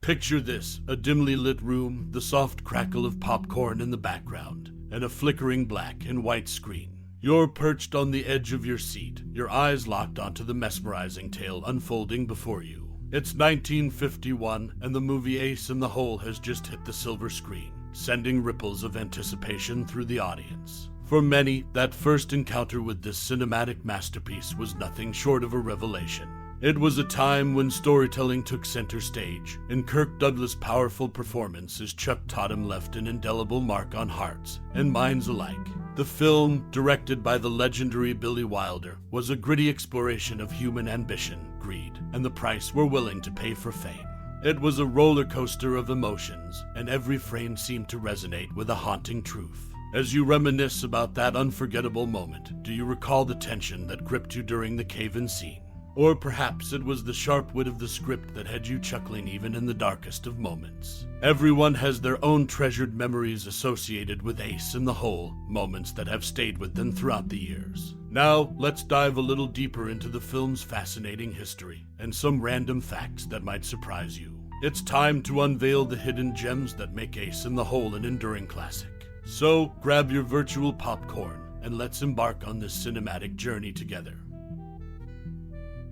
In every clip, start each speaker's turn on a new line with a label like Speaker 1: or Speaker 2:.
Speaker 1: Picture this, a dimly lit room, the soft crackle of popcorn in the background, and a flickering black and white screen. You're perched on the edge of your seat, your eyes locked onto the mesmerizing tale unfolding before you. It's 1951, and the movie Ace in the Hole has just hit the silver screen, sending ripples of anticipation through the audience. For many, that first encounter with this cinematic masterpiece was nothing short of a revelation. It was a time when storytelling took center stage, and Kirk Douglas' powerful performance as Chuck Tatum left an indelible mark on hearts and minds alike. The film, directed by the legendary Billy Wilder, was a gritty exploration of human ambition, greed, and the price we're willing to pay for fame. It was a roller coaster of emotions, and every frame seemed to resonate with a haunting truth. As you reminisce about that unforgettable moment, do you recall the tension that gripped you during the cave-in scene? Or perhaps it was the sharp wit of the script that had you chuckling even in the darkest of moments. Everyone has their own treasured memories associated with Ace in the Hole, moments that have stayed with them throughout the years. Now, let's dive a little deeper into the film's fascinating history and some random facts that might surprise you. It's time to unveil the hidden gems that make Ace in the Hole an enduring classic. So, grab your virtual popcorn and let's embark on this cinematic journey together.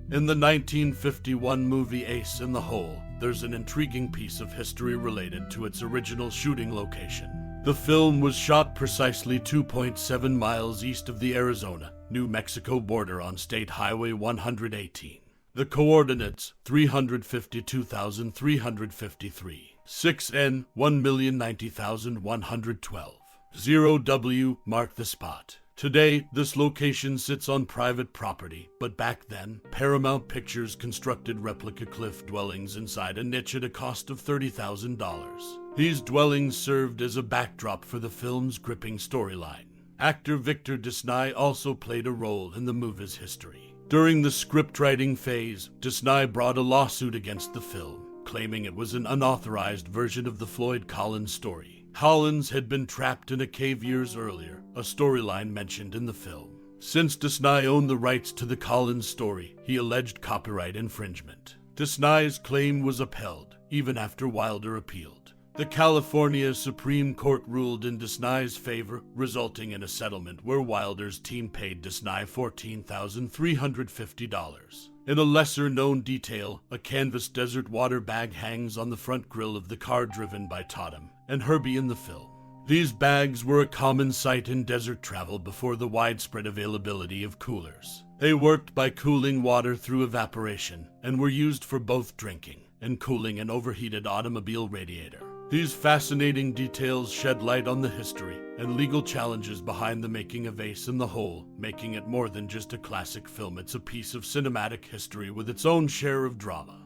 Speaker 1: In the 1951 movie Ace in the Hole, there's an intriguing piece of history related to its original shooting location. The film was shot precisely 2.7 miles east of the Arizona-New Mexico border on State Highway 118. The coordinates 352,353, 6N 1,090,112, 0W mark the spot. Today, this location sits on private property, but back then, Paramount Pictures constructed replica cliff dwellings inside a niche at a cost of $30,000. These dwellings served as a backdrop for the film's gripping storyline. Actor Victor Desnay also played a role in the movie's history. During the script-writing phase, Desnay brought a lawsuit against the film, claiming it was an unauthorized version of the Floyd Collins story. Collins had been trapped in a cave years earlier, a storyline mentioned in the film. Since Desnay owned the rights to the Collins story, he alleged copyright infringement. Desnay's claim was upheld, even after Wilder appealed. The California Supreme Court ruled in Desnay's favor, resulting in a settlement where Wilder's team paid Desnay $14,350. In a lesser-known detail, a canvas desert water bag hangs on the front grille of the car driven by Tatum and Herbie in the film. These bags were a common sight in desert travel before the widespread availability of coolers. They worked by cooling water through evaporation and were used for both drinking and cooling an overheated automobile radiator. These fascinating details shed light on the history and legal challenges behind the making of Ace in the Hole, making it more than just a classic film. It's a piece of cinematic history with its own share of drama.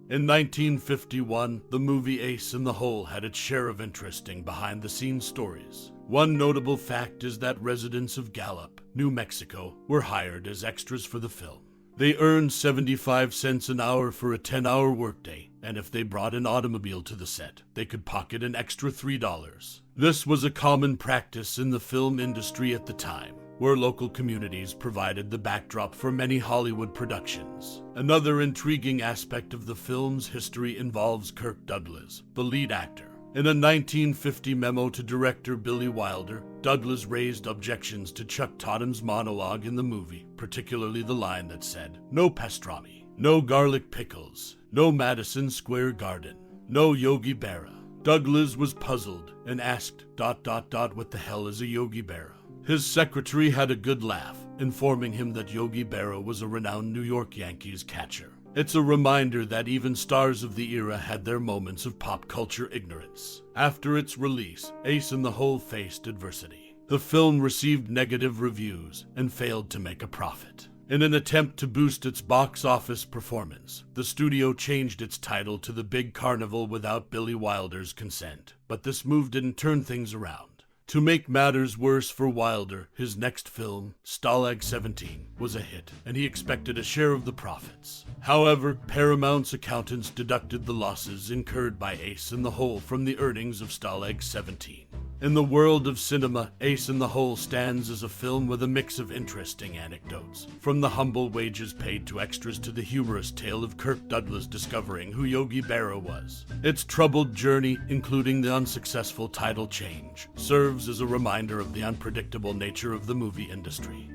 Speaker 1: In 1951, the movie Ace in the Hole had its share of interesting behind-the-scenes stories. One notable fact is that residents of Gallup, New Mexico, were hired as extras for the film. They earned 75 cents an hour for a 10-hour workday, and if they brought an automobile to the set, they could pocket an extra $3. This was a common practice in the film industry at the time, where local communities provided the backdrop for many Hollywood productions. Another intriguing aspect of the film's history involves Kirk Douglas, the lead actor. In a 1950 memo to director Billy Wilder, Douglas raised objections to Chuck Tatum's monologue in the movie, particularly the line that said, "No pastrami, no garlic pickles, no Madison Square Garden, no Yogi Berra." Douglas was puzzled and asked, "What the hell is a Yogi Berra?" His secretary had a good laugh, informing him that Yogi Berra was a renowned New York Yankees catcher. It's a reminder that even stars of the era had their moments of pop culture ignorance. After its release, Ace in the Hole faced adversity. The film received negative reviews and failed to make a profit. In an attempt to boost its box office performance, the studio changed its title to The Big Carnival without Billy Wilder's consent, but this move didn't turn things around. To make matters worse for Wilder, his next film, Stalag 17, was a hit, and he expected a share of the profits. However, Paramount's accountants deducted the losses incurred by Ace in the Hole from the earnings of Stalag 17. In the world of cinema, Ace in the Hole stands as a film with a mix of interesting anecdotes, from the humble wages paid to extras to the humorous tale of Kirk Douglas discovering who Yogi Berra was. Its troubled journey, including the unsuccessful title change, serves as a reminder of the unpredictable nature of the movie industry.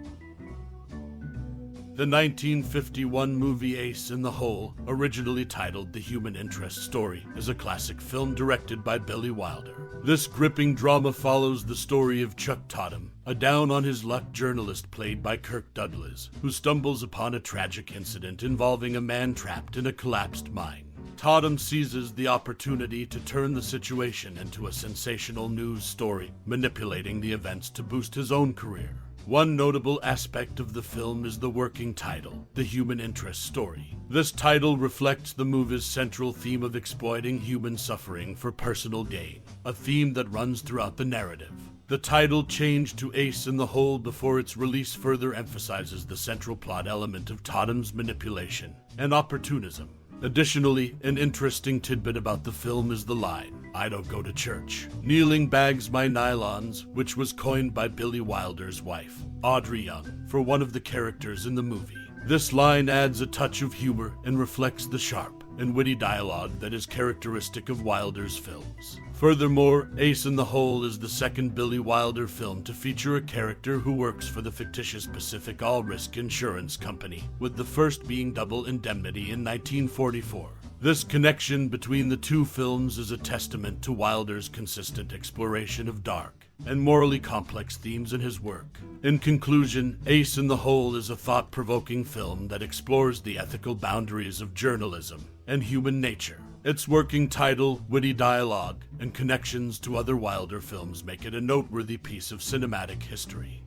Speaker 1: The 1951 movie Ace in the Hole, originally titled The Human Interest Story, is a classic film directed by Billy Wilder. This gripping drama follows the story of Chuck Tatum, a down-on-his-luck journalist played by Kirk Douglas, who stumbles upon a tragic incident involving a man trapped in a collapsed mine. Tatum seizes the opportunity to turn the situation into a sensational news story, manipulating the events to boost his own career. One notable aspect of the film is the working title, The Human Interest Story. This title reflects the movie's central theme of exploiting human suffering for personal gain, a theme that runs throughout the narrative. The title change to Ace in the Hole before its release further emphasizes the central plot element of Tatum's manipulation and opportunism. Additionally, an interesting tidbit about the film is the line, "I don't go to church. Kneeling bags my nylons," which was coined by Billy Wilder's wife, Audrey Young, for one of the characters in the movie. This line adds a touch of humor and reflects the sharp and witty dialogue that is characteristic of Wilder's films. Furthermore, Ace in the Hole is the second Billy Wilder film to feature a character who works for the fictitious Pacific All-Risk Insurance Company, with the first being Double Indemnity in 1944. This connection between the two films is a testament to Wilder's consistent exploration of dark and morally complex themes in his work. In conclusion, Ace in the Hole is a thought-provoking film that explores the ethical boundaries of journalism and human nature. Its working title, witty dialogue, and connections to other Wilder films make it a noteworthy piece of cinematic history.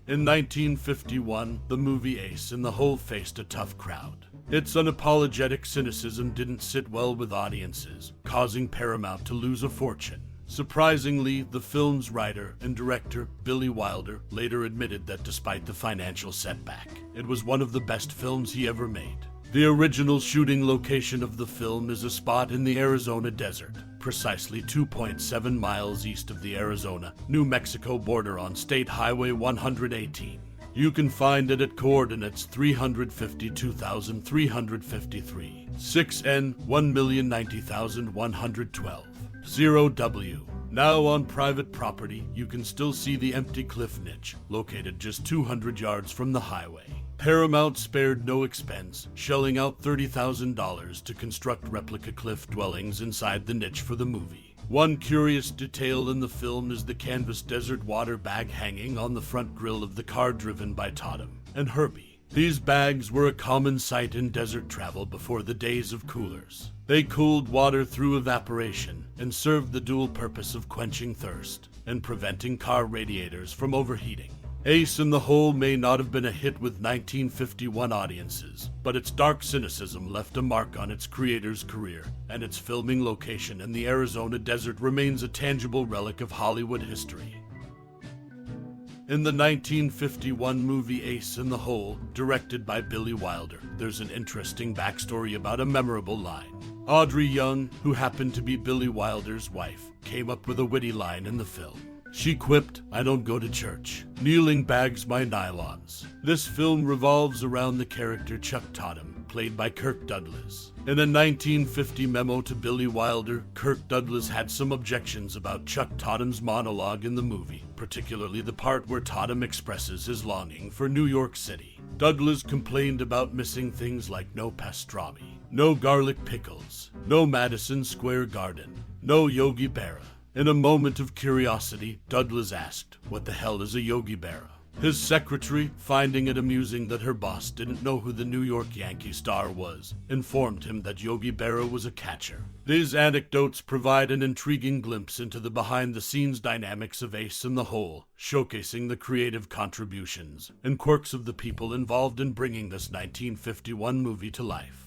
Speaker 1: In 1951, the movie Ace in the Hole faced a tough crowd. Its unapologetic cynicism didn't sit well with audiences, causing Paramount to lose a fortune. Surprisingly, the film's writer and director, Billy Wilder, later admitted that despite the financial setback, it was one of the best films he ever made. The original shooting location of the film is a spot in the Arizona desert, precisely 2.7 miles east of the Arizona-New Mexico border on State Highway 118. You can find it at coordinates 352,353, 6N 1,090,112, 0W. Now on private property, you can still see the empty cliff niche, located just 200 yards from the highway. Paramount spared no expense, shelling out $30,000 to construct replica cliff dwellings inside the niche for the movie. One curious detail in the film is the canvas desert water bag hanging on the front grille of the car driven by Tatum and Herbie. These bags were a common sight in desert travel before the days of coolers. They cooled water through evaporation and served the dual purpose of quenching thirst and preventing car radiators from overheating. Ace in the Hole may not have been a hit with 1951 audiences, but its dark cynicism left a mark on its creator's career, and its filming location in the Arizona desert remains a tangible relic of Hollywood history. In the 1951 movie Ace in the Hole, directed by Billy Wilder, there's an interesting backstory about a memorable line. Audrey Young, who happened to be Billy Wilder's wife, came up with a witty line in the film. She quipped, "I don't go to church. Kneeling bags my nylons." This film revolves around the character Chuck Tatum, played by Kirk Douglas. In a 1950 memo to Billy Wilder, Kirk Douglas had some objections about Chuck Tatum's monologue in the movie, particularly the part where Tatum expresses his longing for New York City. Douglas complained about missing things like no pastrami, no garlic pickles, no Madison Square Garden, no Yogi Berra. In a moment of curiosity, Douglas asked, "What the hell is a Yogi Berra?" His secretary, finding it amusing that her boss didn't know who the New York Yankee star was, informed him that Yogi Berra was a catcher. These anecdotes provide an intriguing glimpse into the behind-the-scenes dynamics of Ace in the Hole, showcasing the creative contributions and quirks of the people involved in bringing this 1951 movie to life.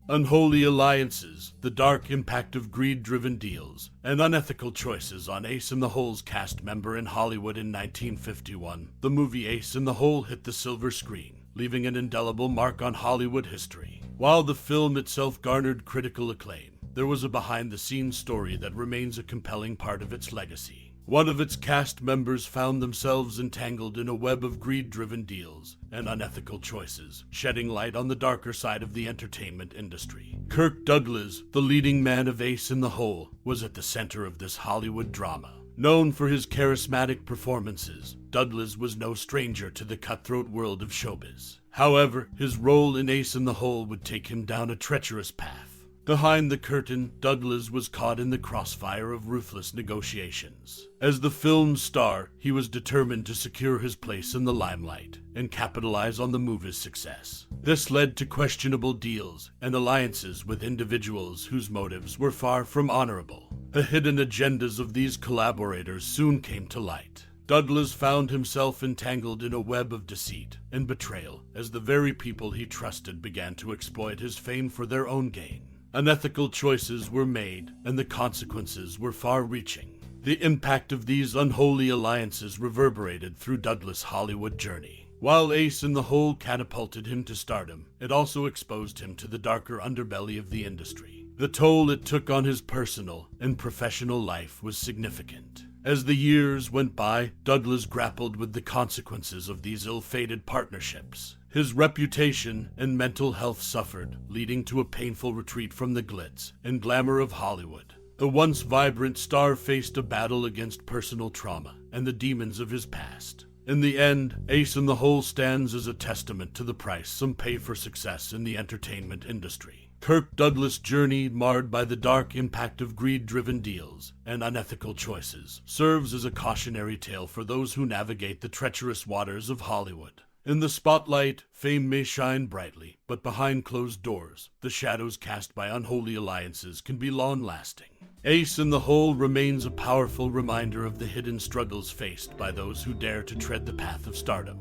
Speaker 1: Unholy alliances, the dark impact of greed-driven deals, and unethical choices on Ace in the Hole's cast member in Hollywood in 1951. The movie Ace in the Hole hit the silver screen, leaving an indelible mark on Hollywood history. While the film itself garnered critical acclaim, there was a behind-the-scenes story that remains a compelling part of its legacy. One of its cast members found themselves entangled in a web of greed-driven deals and unethical choices, shedding light on the darker side of the entertainment industry. Kirk Douglas, the leading man of Ace in the Hole, was at the center of this Hollywood drama. Known for his charismatic performances, Douglas was no stranger to the cutthroat world of showbiz. However, his role in Ace in the Hole would take him down a treacherous path. Behind the curtain, Douglas was caught in the crossfire of ruthless negotiations. As the film's star, he was determined to secure his place in the limelight and capitalize on the movie's success. This led to questionable deals and alliances with individuals whose motives were far from honorable. The hidden agendas of these collaborators soon came to light. Douglas found himself entangled in a web of deceit and betrayal as the very people he trusted began to exploit his fame for their own gain. Unethical choices were made, and the consequences were far-reaching. The impact of these unholy alliances reverberated through Douglas' Hollywood journey. While Ace in the Hole catapulted him to stardom, it also exposed him to the darker underbelly of the industry. The toll it took on his personal and professional life was significant. As the years went by, Douglas grappled with the consequences of these ill-fated partnerships. His reputation and mental health suffered, leading to a painful retreat from the glitz and glamour of Hollywood. The once vibrant star faced a battle against personal trauma and the demons of his past. In the end, Ace in the Hole stands as a testament to the price some pay for success in the entertainment industry. Kirk Douglas' journey, marred by the dark impact of greed-driven deals and unethical choices, serves as a cautionary tale for those who navigate the treacherous waters of Hollywood. In the spotlight, fame may shine brightly, but behind closed doors, the shadows cast by unholy alliances can be long-lasting. Ace in the Hole remains a powerful reminder of the hidden struggles faced by those who dare to tread the path of stardom.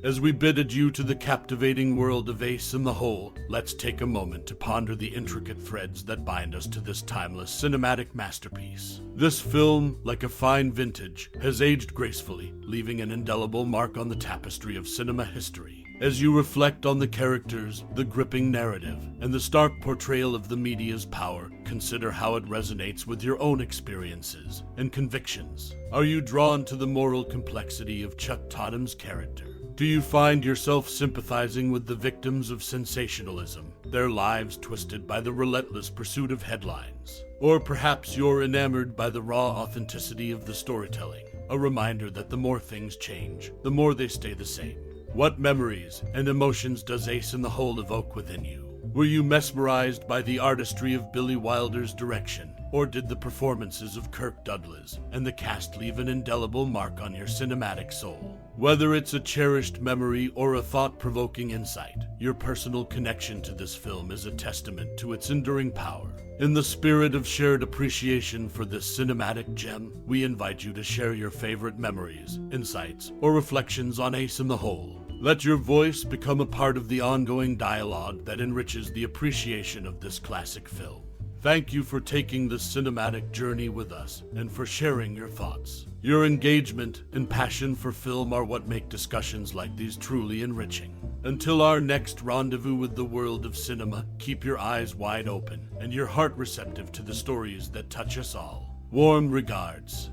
Speaker 1: As we bid adieu to the captivating world of Ace in the Hole, let's take a moment to ponder the intricate threads that bind us to this timeless cinematic masterpiece. This film, like a fine vintage, has aged gracefully, leaving an indelible mark on the tapestry of cinema history. As you reflect on the characters, the gripping narrative, and the stark portrayal of the media's power, consider how it resonates with your own experiences and convictions. Are you drawn to the moral complexity of Chuck Tatum's character? Do you find yourself sympathizing with the victims of sensationalism, their lives twisted by the relentless pursuit of headlines? Or perhaps you're enamored by the raw authenticity of the storytelling, a reminder that the more things change, the more they stay the same. What memories and emotions does Ace in the Hole evoke within you? Were you mesmerized by the artistry of Billy Wilder's direction, or did the performances of Kirk Douglas and the cast leave an indelible mark on your cinematic soul? Whether it's a cherished memory or a thought-provoking insight, your personal connection to this film is a testament to its enduring power. In the spirit of shared appreciation for this cinematic gem, we invite you to share your favorite memories, insights, or reflections on Ace in the Hole. Let your voice become a part of the ongoing dialogue that enriches the appreciation of this classic film. Thank you for taking this cinematic journey with us and for sharing your thoughts. Your engagement and passion for film are what make discussions like these truly enriching. Until our next rendezvous with the world of cinema, keep your eyes wide open and your heart receptive to the stories that touch us all. Warm regards.